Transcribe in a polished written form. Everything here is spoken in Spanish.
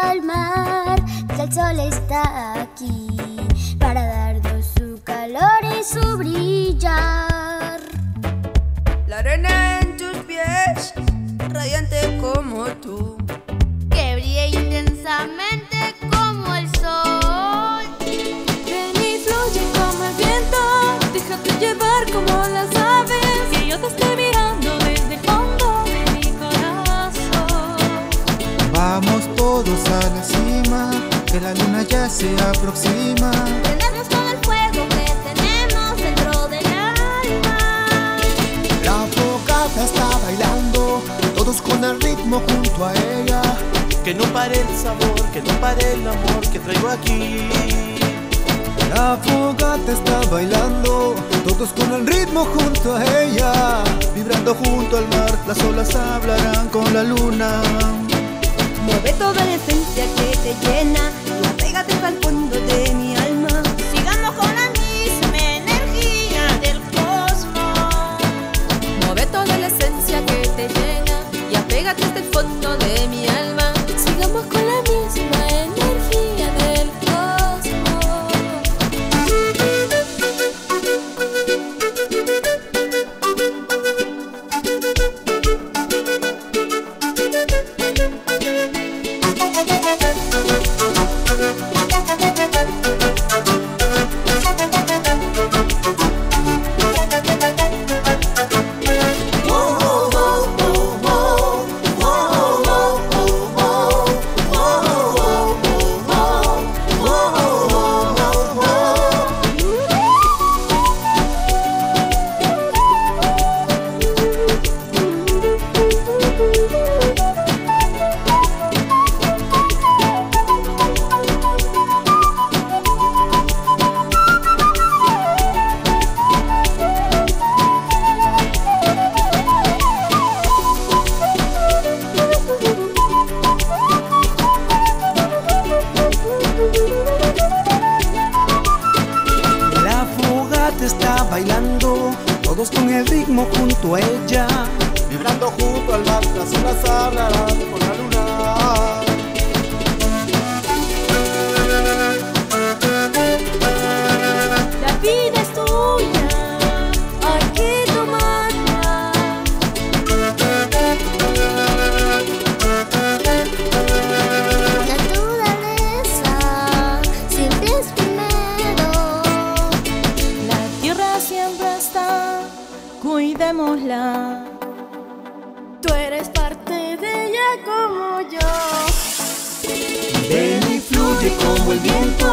al mar, que el sol está aquí para darnos su calor y su brillar. La arena en tus pies, radiante como tú, que brille intensamente como el sol. Ven y fluye como el viento, déjate llevar como las aves, que yo te estoy mirando desde el fondo de mi corazón. Vamos todos a la cima, que la luna ya se aproxima. Prendernos con el fuego que tenemos dentro del alma. La fogata está bailando, todos con el ritmo junto a ella. Que no pare el sabor, que no pare el amor que traigo aquí. La fogata está bailando, todos con el ritmo junto a ella. Vibrando junto al mar, las olas hablarán con la luna. mueve toda la esencia que te llena y apégate hasta el fondo de mi alma. Sigamos con la misma energía del cosmos. Mueve toda la esencia que te llena y apégate hasta el fondo de mi alma. Sigamos con la misma energía del Está bailando, todos con el ritmo junto a ella. Vibrando junto al mar, las olas hablarán con la luna. La vida es tuya, hay que tomarla. Naturaleza, siempre es primero. La tierra siempre está, cuidémosla. Tú eres parte de ella como yo. Ven y fluye como el viento,